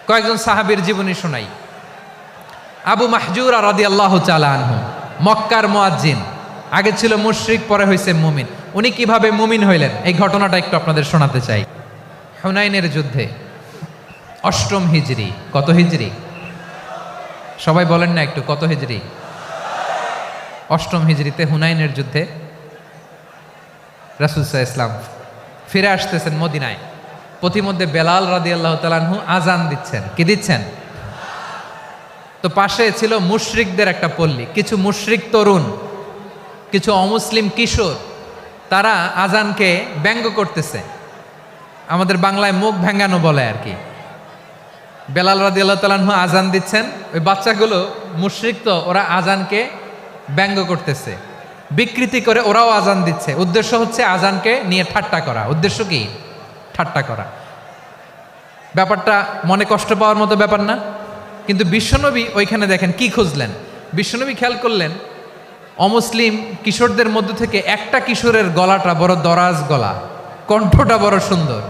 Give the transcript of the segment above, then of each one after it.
কয়েকজন সাহাবীর জীবনী শোনাই। আবু মাহজুরা রাদিয়াল্লাহু তাআলা আনহু, মক্কার মুয়াজ্জিন, আগে ছিল মুশরিক, পরে হয়েছে মুমিন। উনি কিভাবে মুমিন হইলেন এই ঘটনাটা একটু আপনাদের শোনাতে চাই। হুনাইনের যুদ্ধে ৮ম হিজরি, কত হিজরি সবাই বলেন না একটু, কত হিজরি? ৮ম হিজরিতে হুনাইনের যুদ্ধে রাসূল সাল্লাল্লাহু আলাইহি ওয়াসাল্লাম ফিরে আসতেছেন মদিনায়। পথিমধ্যে বেলাল রাদিয়াল্লাহু তাআলা আনহু আজান দিচ্ছেন। কি দিচ্ছেন? তো পাশে ছিল মুশরিকদের একটা পল্লী, কিছু মুশরিক তরুণ, কিছু অমুসলিম কিশোর, তারা আজানকে ব্যঙ্গ করতেছে। আমাদের বাংলায় মুখ ভেঙ্গানো বলে আর কি। বেলাল রাদিয়াল্লাহু তাআলা আনহু আজান দিচ্ছেন, ওই বাচ্চাগুলো মুশরিক, তো ওরা আজানকে ব্যঙ্গ করতেছে, বিকৃতি করে ওরাও আজান দিচ্ছে। উদ্দেশ্য হচ্ছে আজানকে নিয়ে ঠাট্টা করা। উদ্দেশ্য কি? ঠাট্টা করা। ব্যাপারটা মনে কষ্ট পাওয়ার মতো ব্যাপার না? কিন্তু বিশ্বনবী ওইখানে দেখেন কি খুঁজলেন। বিশ্বনবী খেয়াল করলেন অমুসলিম কিশোরদের মধ্য থেকে একটা কিশোরের গলাটা বড় দরাজ গলা, কণ্ঠটা বড় সুন্দর।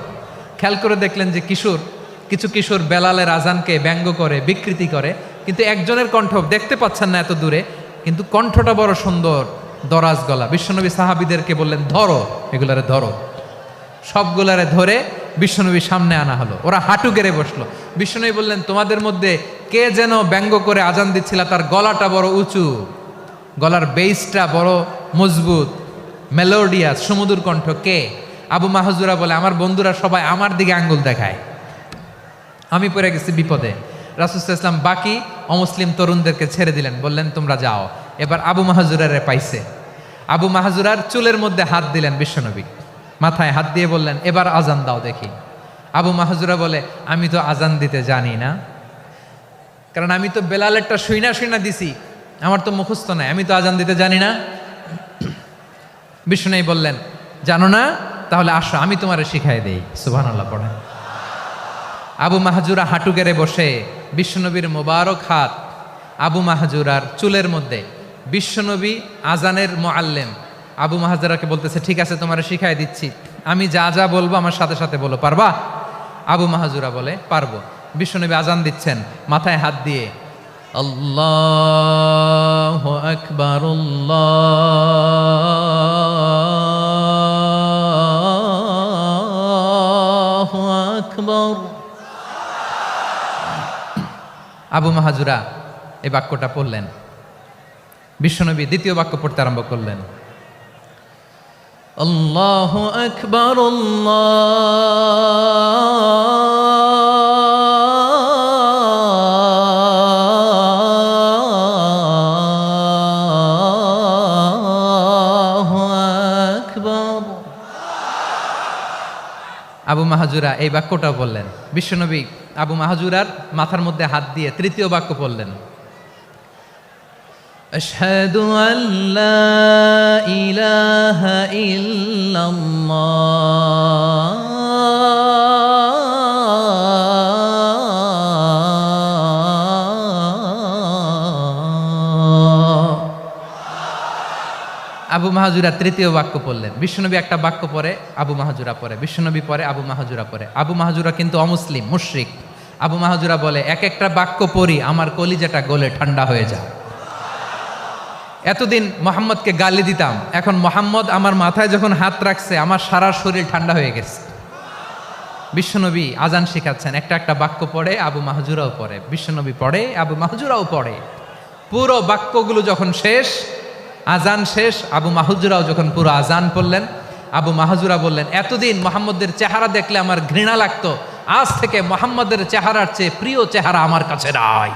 খেয়াল করে দেখলেন যে কিছু কিশোর বেলালের আজানকে ব্যঙ্গ করে, বিকৃতি করে, কিন্তু একজনের কণ্ঠ দেখতে পাচ্ছেন না এত দূরে, কিন্তু কণ্ঠটা বড় সুন্দর, দরাজ গলা। বিশ্বনবী সাহাবীদেরকে বললেন, ধরো এগুলারে, ধরো। সবগুলারে ধরে বিশ্বনবীর সামনে আনা হলো। ওরা হাঁটু গেড়ে বসলো। বিশ্বনবী বললেন, তোমাদের মধ্যে কে যেন ব্যঙ্গ করে আজান দিচ্ছিল, তার গলাটা বড় উঁচু, গলার বেসটা বড় মজবুত, মেলোডিয়াস, সুমধুর কণ্ঠ। কে? আবু মাহজুরা বলে, আমার বন্ধুরা সবাই আমার দিকে আঙ্গুল দেখায়, আমি পড়ে গেছি বিপদে। রাসূল সাল্লাল্লাহু আলাইহি ওয়াসাল্লাম বাকি অমুসলিম তরুণদেরকে ছেড়ে দিলেন, বললেন তোমরা যাও। এবার আবু মাহজুরারে পাইছে। আবু মাহজুরার চুলের মধ্যে হাত দিলেন বিশ্বনবী, মাথায় হাত দিয়ে বললেন, এবার আজান দাও দেখি। আবু মাহজুরা বলে, আমি তো আজান দিতে জানি না, কারণ আমি তো বেলালেরটা শুইনা দিছি, আমার তো মুখস্থ নাই, আমি তো আজান দিতে জানি না। বিশ্বনবী বললেন, জানো না? তাহলে আসো, আমি তোমারে শিখাই দেই। সুবহানাল্লাহ পড়েন। আবু মাহজুরা হাঁটু গেড়ে বসে, বিশ্বনবীর মোবারক হাত আবু মাহজুরার চুলের মধ্যে। বিশ্বনবী আজানের মুআল্লিম আবু মাহজুরাকে বলতেছে, ঠিক আছে তোমারে শিখাই দিচ্ছি, আমি যা যা বলবো আমার সাথে সাথে বলো, পারবা? আবু মাহজুরা বলে, পারবো। বিশ্বনবী আজান দিচ্ছেন মাথায় হাত দিয়ে, আল্লাহু আকবার, আল্লাহু আকবার। আবু মাহজুরা এই বাক্যটা পড়লেন। বিশ্বনবী দ্বিতীয় বাক্য পড়তে আরম্ভ করলেন, আল্লাহু আকবার, আল্লাহু আকবার। আবু মাহজুরা এই বাক্যটাও বললেন। বিশ্বনবী আবু মাহজুরার মাথার মধ্যে হাত দিয়ে তৃতীয় বাক্য পড়লেন, আশহাদু আল্লা ইলাহা ইল্লাল্লাহ, আবু মাহজুরা তৃতীয় বাক্য পড়লেন। বিশ্বনবী একটা বাক্য পরে আবু মাহজুরা পড়ে, বিশ্বনবী পরে আবু মাহজুরা পড়ে। আবু মাহজুরা কিন্তু অমুসলিম, মুশরিক। আবু মাহজুরা বলে, এক একটা বাক্য পড়ি আমার কলিজাটা গলে ঠান্ডা হয়ে যায়। এতদিন মোহাম্মদকে গালি দিতাম, এখন মোহাম্মদ আমার মাথায় যখন হাত রাখছে আমার সারা শরীর ঠান্ডা হয়ে গেছে। বিশ্বনবী আজান শিখাচ্ছেন, একটা একটা বাক্য পড়ে আবু মাহজুরাও পড়ে, বিশ্বনবী পড়ে, আবু মাহজুরাও পড়ে। পুরো বাক্যগুলো যখন শেষ, আজান শেষ, আবু মাহজুরাও যখন পুরো আজান পড়লেন, আবু মাহজুরা বললেন, এতদিন মোহাম্মদের চেহারা দেখলে আমার ঘৃণা লাগতো, আজ থেকে মোহাম্মদের চেহারার চেয়ে প্রিয় চেহারা আমার কাছে নাই।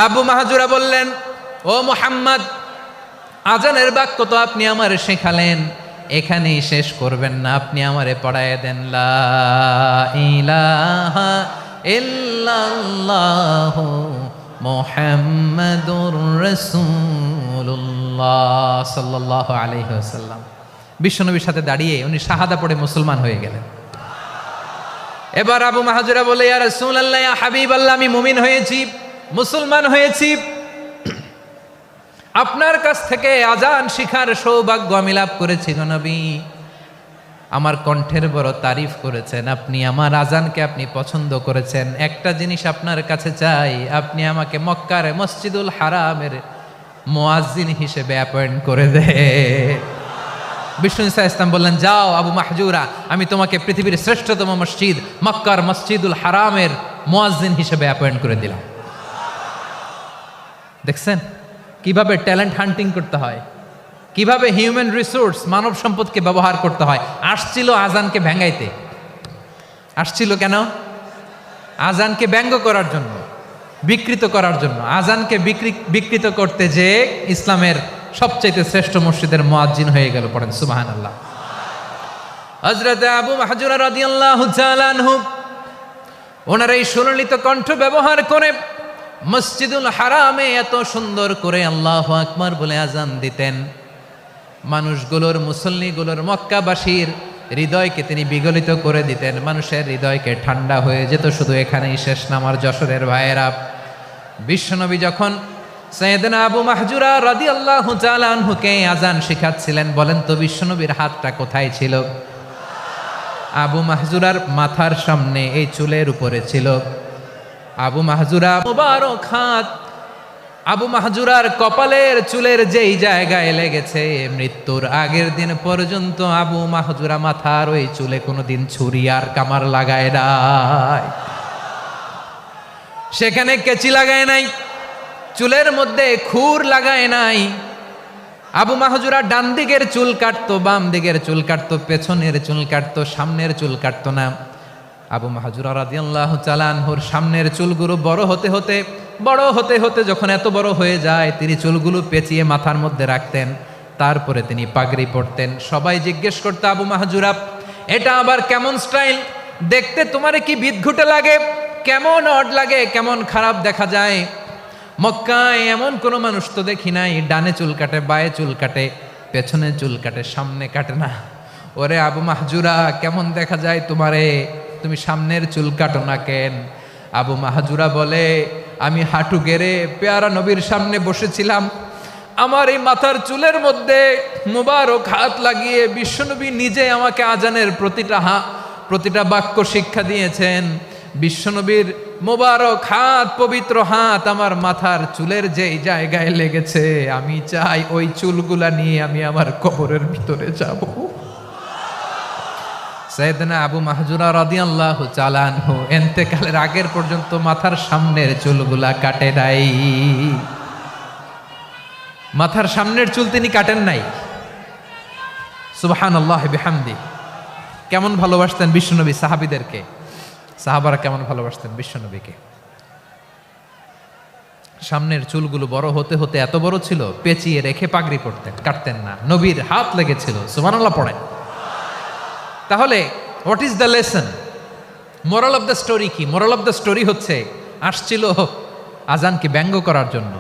আবু মাহজুরা বললেন, ও মুহাম্মদ, আজানের বাক্য তো আপনি আমারে শেখালেন, এখানেই শেষ করবেন না, আপনি আমারে পড়ায় দেন, লা ইলাহা ইল্লাল্লাহু মুহাম্মাদুর রাসূলুল্লাহ সাল্লাল্লাহু আলাইহি ওয়াসাল্লাম। বিশ্বনবীর সাথে দাঁড়িয়ে উনি শাহাদা পড়ে মুসলমান হয়ে গেলেন। এবার আবু মাহজুরা বলে, ইয়া রাসূলুল্লাহ, ইয়া হাবিবাল্লাহ, আমি মুমিন হয়েছি, মুসলমান হয়েছি, আপনার কাছ থেকে আজান শিখার সৌভাগ্য আমি লাভ করেছি গো নবী। আমার কণ্ঠের বড় তারিফ করেছেন, আপনি আমার আজানকে আপনি পছন্দ করেছেন। একটা জিনিস আপনার কাছে চাই, আপনি আমাকে মক্কার মসজিদুল হারামের মুয়াজ্জিন হিসেবে অ্যাপয়েন্ট করে দে। বিষ্ণু ইসা ইসলাম বললেন, যাও আবু মাহজুরা, আমি তোমাকে পৃথিবীর শ্রেষ্ঠতম মসজিদ মক্কার মসজিদুল হারামের মুয়াজ্জিন হিসেবে অ্যাপয়েন্ট করে দিলাম। দেখছেন কিভাবে ট্যালেন্ট হান্টিং করতে হয়, কিভাবে হিউম্যান রিসোর্স মানব সম্পদকে ব্যবহার করতে হয়। আসছিল আজানকে ভেঙ্গাইতে, আসছিল কেন? আজানকে ব্যঙ্গ করার জন্য, বিকৃত করার জন্য। আজানকে বিকৃত করতে যে ইসলামের সবচেয়ে শ্রেষ্ঠ মসজিদের মুয়াজ্জিন হয়ে গেল। পড়েন সুবহানাল্লাহ। হযরত আবু মাহজুরা রাদিয়াল্লাহু তাআলা আনহু ওনার এই সুললিত কণ্ঠ ব্যবহার করে মসজিদুল হারামে এত সুন্দর করে আল্লাহু আকবার বলে আজান দিতেন। মানুষগুলোর, মুসল্লিগুলোর, মক্কাবাসীর হৃদয়কে তিনি বিগলিত করে দিতেন। মানুষের হৃদয়কে ঠান্ডা হয়ে যেত। শুধু এখানেই শেষ না আমার যশোরের ভাইয়েরা। বিশ্বনবী যখন সাইয়েদনা আবু মাহজুরা রাদিয়াল্লাহু তাআলা আনহুকে আজান শিখাচ্ছিলেন, বলেন তো বিশ্বনবীর হাতটা কোথায় ছিল? আবু মাহজুরার মাথার সামনে, এই চুলের উপরে ছিল। আবু মাহজুরা মুবারক হাত আবু মাহজুরার কপালের চুলের যেই জায়গায় লেগেছে, মৃত্যুর আগের দিন পর্যন্ত আবু মাহজুরা মাথার ওই চুলে কোনোদিন ছুরি আর কামার লাগায় নাই, সেখানে কেচি লাগায় নাই, চুলের মধ্যে খুর লাগায় নাই। আবু মাহজুরা ডান দিকের চুল কাটতো, বাম দিকের চুল কাটতো, পেছনের চুল কাটতো, সামনের চুল কাটতো না। আবু মাহজুরা রাদিয়াল্লাহু তাআলা আনহুর সামনের চুলগুলো বড় হতে হতে যখন এত বড় হয়ে যায়, তিনি চুলগুলো পেঁচিয়ে মাথার মধ্যে রাখতেন। তারপরে তিনি পাগড়ি পরতেন। সবাই জিজ্ঞেস করতো, আবু মাহজুরা এটা আবার কেমন স্টাইল? দেখতে তোমারে কি বিদঘুটে লাগে, কেমন অড লাগে, কেমন খারাপ দেখা যায়। মক্কায় এমন কোনো মানুষ তো দেখি নাই, ডানে চুল কাটে, বায়ে চুল কাটে, পেছনে চুল কাটে, সামনে কাটে না। ওরে আবু মাহজুরা, কেমন দেখা যায় তোমারে, তুমি সামনের চুল কাটো না কেন? আবু মাহজুরা বলে, আমি হাঁটু গেড়ে পেয়ারা নবীর সামনে বসেছিলাম, আমার এই মাথার চুলের মধ্যে মুবারক হাত লাগিয়ে বিশ্বনবী নিজে আমাকে আজানের প্রতিটা বাক্য শিক্ষা দিয়েছেন। বিশ্বনবীর মোবারক হাত, পবিত্র হাত আমার মাথার চুলের যেই জায়গায় লেগেছে, আমি চাই ওই চুলগুলা নিয়ে আমি আমার কবরের ভিতরে যাব। সাইয়েদনা আবু মাহজুরা রাদিয়াল্লাহু তাআলা আনহু ইন্তেকালের আগের পর্যন্ত মাথার সামনের চুলগুলা কাটে নাই। মাথার সামনের চুল তিনি কাটেন নাই। সুবহানাল্লাহি বিহামদি। কেমন ভালোবাসতেন বিশ্বনবী সাহাবীদেরকে, সাহাবারা কেমন ভালোবাসতেন বিশ্বনবীকে। সামনের চুলগুলো বড় হতে হতে এত বড় ছিল, পেঁচিয়ে রেখে পাগড়ি পরতেন, কাটতেন না। নবীর হাত লেগেছিল। সুবহানাল্লাহ পড়েন। তাহলে what is the lesson, moral of the story কি? মোরাল অফ দ্য স্টোরি হচ্ছে, আসছিল আজানকে ব্যঙ্গ করার জন্য,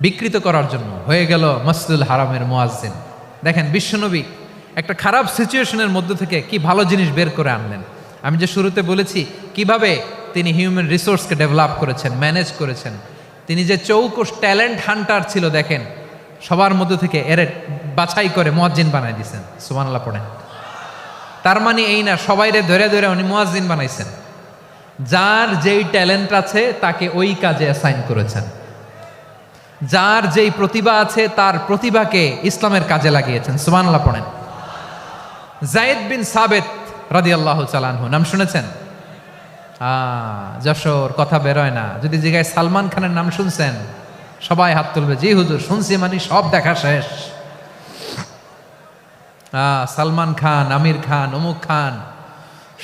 বিকৃত করার জন্য, হয়ে গেল মসজিদুল হারামের মুয়াজ্জিন। দেখেন বিশ্বনবী একটা খারাপ সিচুয়েশনের মধ্যে থেকে কি ভালো জিনিস বের করে আনলেন। আমি যে শুরুতে বলেছি কিভাবে তিনি হিউম্যান রিসোর্সকে ডেভেলপ করেছেন, ম্যানেজ করেছেন। তিনি যে চৌকস ট্যালেন্ট হান্টার ছিল, দেখেন সবার মধ্যে থেকে এর বাছাই করে মুয়াজ্জিন বানাই দিয়েছেন। সুবহানাল্লাহ পড়েন। তার মানে এই না সবাইরে ধরে ধরে উনি মুয়াজ্জিন বানাইছেন। যার যেই ট্যালেন্ট আছে তাকে ওই কাজে অ্যাসাইন করেছেন। যার যেই প্রতিভা আছে তার প্রতিভাকে ইসলামের কাজে লাগিয়েছেন। সুবহানাল্লাহ পড়েন। যায়েদ বিন সাবেত রাদিয়াল্লাহু তাআলা আনহু নাম শুনেছেন? যশোর কথা বেরোয় না। যদি জিগায় সালমান খানের নাম শুনছেন, সবাই হাত তুলবে, জি হুজুর শুনছি, মানে সব দেখা শেষ। সালমান খান, আমির খান, অমুক খান,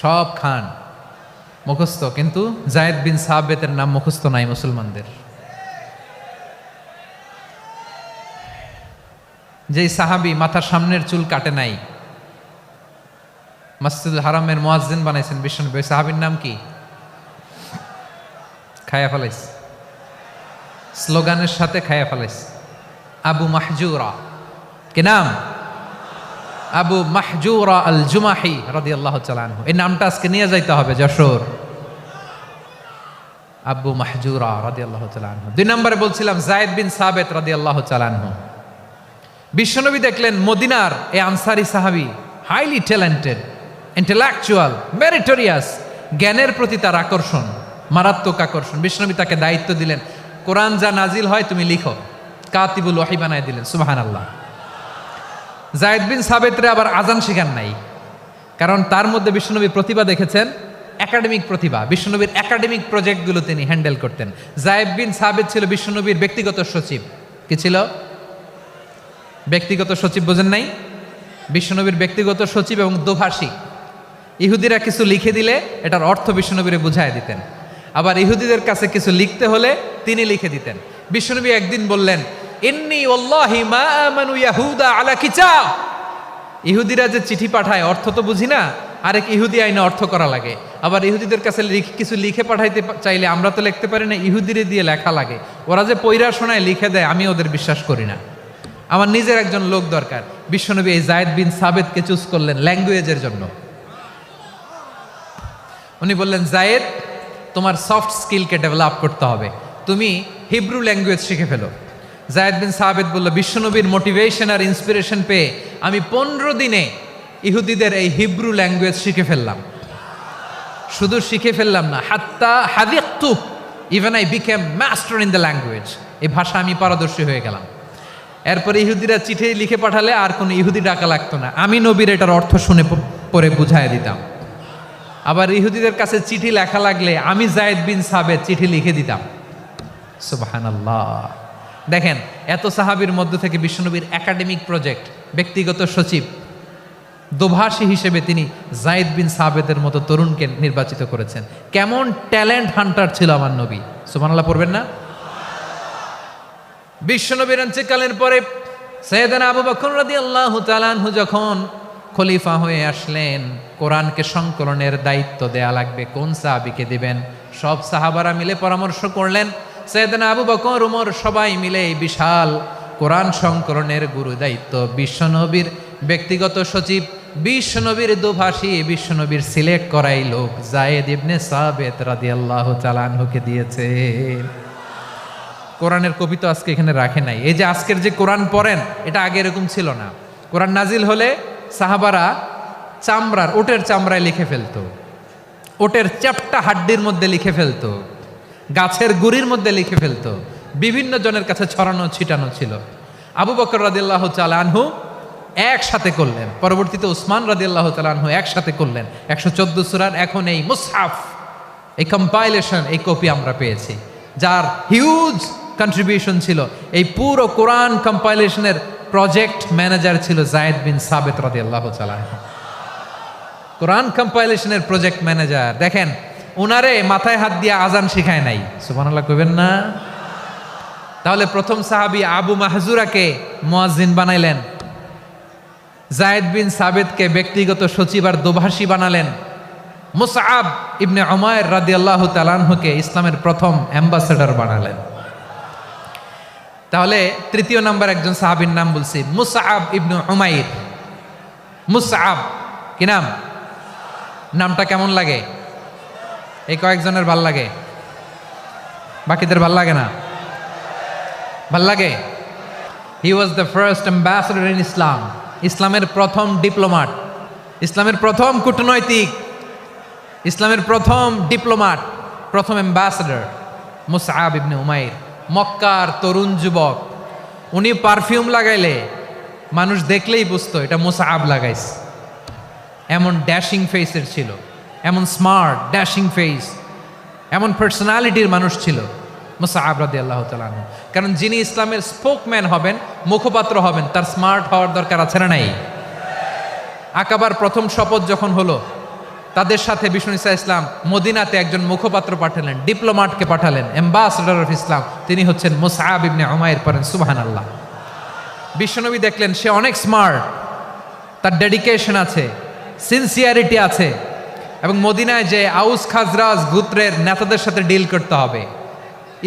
সব খান মুখস্থ, কিন্তু যায়েদ বিন সাবেতের নাম মুখস্থ নাই মুসলমানদের। যেই সাহাবী মাথার সামনের চুল কাটে নাই, মসজিদুল হারামের মুয়াজ্জিন বানাইছেন বিশ্বনবী, ওই সাহাবীর নাম কি? খায়া ফেলাইস, স্লোগানের সাথে খায়া ফেলাইস। আবু মাহজুরা। কি নাম? আবু মাহজুরা আল জুমাহি রাদিয়াল্লাহু তাআলা আনহু। এই নামটা আজকে নিয়ে যাইতে হবে যশোর। আবু মাহজুরা রাদিয়াল্লাহু তাআলা আনহু। 2 নম্বরে বলছিলাম যায়েদ বিন সাবেত রাদিয়াল্লাহু তাআলা আনহু। বিশ্বনবী দেখলেন মদিনার এই আনসারী সাহাবী হাইলি ট্যালেন্টেড, ইন্টেলেকচুয়াল, মেরিটোরিয়াস, জ্ঞানের প্রতি তার আকর্ষণ, মারাত্মক আকর্ষণ। বিশ্বনবী তাকে দায়িত্ব দিলেন, কোরআন যা নাজিল হয় তুমি লিখো, কাতিবুল ওয়াহি বানায় দিলেন। সুবহানাল্লাহ। যায়েদ বিন সাবেতরে আবার আজান শেখান নাই, কারণ তার মধ্যে বিশ্বনবী প্রতিভা দেখেছেন, একাডেমিক প্রতিভা। বিশ্বনবীর একাডেমিক প্রজেক্টগুলো তিনি হ্যান্ডেল করতেন। যায়েদ বিন সাবেত ছিল বিশ্বনবীর ব্যক্তিগত সচিব। কি ছিল? ব্যক্তিগত সচিব, বোঝেন নাই? বিশ্বনবীর ব্যক্তিগত সচিব এবং দোভাষী। ইহুদিরা কিছু লিখে দিলে এটার অর্থ বিশ্বনবীরে বুঝায় দিতেন, আবার ইহুদিদের কাছে কিছু লিখতে হলে তিনি লিখে দিতেন। বিশ্বনবী একদিন বললেন, ইন্নী ওয়াল্লাহি মা আমানু ইয়াহুদা আলা কিতাব। ইহুদিরা যে চিঠি পাঠায় অর্থ তো বুঝি না, আরেক ইহুদি আইনে অর্থ করা লাগে। আবার ইহুদিদের কাছে কিছু লিখে পাঠাইতে চাইলে আমরা তো লিখতে পারি না, ইহুদিরে দিয়ে লেখা লাগে। ওরা যে পয়রা শোনায় লিখে দেয়, আমি ওদের বিশ্বাস করি না। আমার নিজের একজন লোক দরকার। বিশ্বনবী এই যায়েদ বিন সাবেতকে চুজ করলেন ল্যাঙ্গুয়েজের জন্য। উনি বললেন, যায়েদ, তোমার সফট স্কিলকে ডেভেলপ করতে হবে, তুমি হিব্রু ল্যাঙ্গুয়েজ শিখে ফেলো। যায়েদ বিন সাবেত বলল, বিশ্বনবীর মোটিভেশন আর ইন্সপিরেশন পেয়ে আমি 15 দিনে ইহুদিদের এই হিব্রু ল্যাঙ্গুয়েজ শিখে ফেললাম। শুধু শিখে ফেললাম না, হাত্তা হাদিকতু, even I became master in the language. এই ভাষা আমি পারদর্শী হয়ে গেলাম। এরপরে ইহুদিরা চিঠি লিখে পাঠালে আর কোনো ইহুদি ডাকা লাগতো না, আমি নবীর এটার অর্থ শুনে পরে বুঝাই দিতাম। আবার ইহুদিদের কাছে চিঠি লেখা লাগলে আমি যায়েদ বিন সাবেত চিঠি লিখে দিতাম। সুবহানাল্লাহ। দেখেন, এত সাহাবীর মধ্য থেকে বিশ্বনবীর একাডেমিক প্রজেক্ট, ব্যক্তিগত সচিব, দোভাষী হিসেবে তিনি যায়েদ বিন সাবেতের মতো তরুণকে নির্বাচিত করেছেন। কেমন ট্যালেন্ট হান্টার ছিল আমার নবী! সুবহানাল্লাহ পড়বেন না? বিশ্বনবীর ইন্তেকালের পরে সাইয়েদনা আবু বকর রাদিয়াল্লাহু তাআলা আনহু যখন খলিফা হয়ে আসলেন, কোরআনকে সংকলনের দায়িত্ব দেয়া লাগবে, কোন সাহাবীকে দিবেন? সব সাহাবারা মিলে পরামর্শ করলেন। সাইয়েদনা আবু বকর, উমর সবাই মিলে এই বিশাল কোরআন সংকলনের গুরু দায়িত্ব বিশ্বনবীর ব্যক্তিগত সচিব, বিশ্বনবীর দোভাষী, বিশ্বনবীর সিলেক্ট করাই লোক যায়েদ ইবনে সাবেত রাদিয়াল্লাহু তাআলা আনহুকে দিয়েছে। কোরআনের কপি তো আজকে এখানে রাখে নাই। এই যে আজকের যে কোরআন পড়েন, এটা আগে এরকম ছিল না। কোরআন নাজিল হলে সাহাবারা চামড়ার, ওটের চামড়ায় লিখে ফেলতো, ওটের চ্যাপ্টা হাড্ডির মধ্যে লিখে ফেলতো, গাছের গুড়ির মধ্যে লিখে ফেলতো, বিভিন্ন জনের কাছে ছড়ানো ছিটানো ছিল। আবু বকর রাদিয়াল্লাহু তাআলা আনহু একসাথে করলেন, পরবর্তীতে উসমান রাদিয়াল্লাহু তাআলা আনহু একসাথে করলেন। 114 সূরার এখন এই মুসহাফ, এই কম্পাইলেশন, এই কপি আমরা পেয়েছি, যার হিউজ কন্ট্রিবিউশন ছিল। এই পুরো কোরআন কম্পাইলেশনের প্রজেক্ট ম্যানেজার ছিল যায়েদ বিন সাবেত রাদিয়াল্লাহু তাআলা। কোরআন কম্পাইলেশনের প্রজেক্ট ম্যানেজার। দেখেন, উনারে মাথায় হাত দিয়ে আজান শিখায় নাই। সুবহানাল্লাহ কইবেন না? তাহলে প্রথম সাহাবী আবু মাহজুরাকে মুয়াজ্জিন বানাইলেন, যায়েদ বিন সাবেতকে ব্যক্তিগত সচিব আর দোভাষী বানালেন, মুসআব ইবনে উমাইর রাদিয়াল্লাহু তাআলা আনহুকে ইসলামের প্রথম অ্যাম্বাসেডর বানালেন। তাহলে তৃতীয় নাম্বার একজন সাহাবীর নাম বলছি, মুসআব ইবনে উমাইর। মুসআব কি নাম? নামটা কেমন লাগে? এই কয়েকজনের ভাল লাগে, বাকিদের ভাল লাগে না? ভাল লাগে। He was the first ambassador in Islam. ইসলামের প্রথম ডিপ্লোমাট, ইসলামের প্রথম কূটনৈতিক, ইসলামের প্রথম ডিপ্লোমাট, প্রথম অ্যাম্বাসেডর মুসআব ইবনে উমাইর। মক্কার তরুণ যুবক, উনি পারফিউম লাগাইলে মানুষ দেখলেই বুঝতো এটা মুসআব লাগাইছে। এমন ড্যাশিং ফেসের ছিল, এমন স্মার্ট ড্যাশিং ফেস, এমন পার্সোনালিটির মানুষ ছিল মুসআব রাদিয়াল্লাহু তাআলা আনহু। কারণ যিনি ইসলামের স্পোকম্যান হবেন, মুখপাত্র হবেন, তার স্মার্ট হওয়ার দরকার আছে না নাই? আকাবার প্রথম শপথ যখন হলো, তাদের সাথে বিষ্ণু ঈসা ইসলাম মদিনাতে একজন মুখপাত্র পাঠালেন, ডিপ্লোমাটকে পাঠালেন, অ্যাম্বাসেডর অফ ইসলাম। তিনি হচ্ছেন মুসআব ইবনে উমাইর। পড়েন সুবহানাল্লাহ। বিশ্বনবী দেখলেন সে অনেক স্মার্ট, তার ডেডিকেশন আছে, সিনসিয়ারিটি আছে, এবং মদিনায় যে আউস খাজরাজ গোত্রের নেতাদের সাথে ডিল করতে হবে,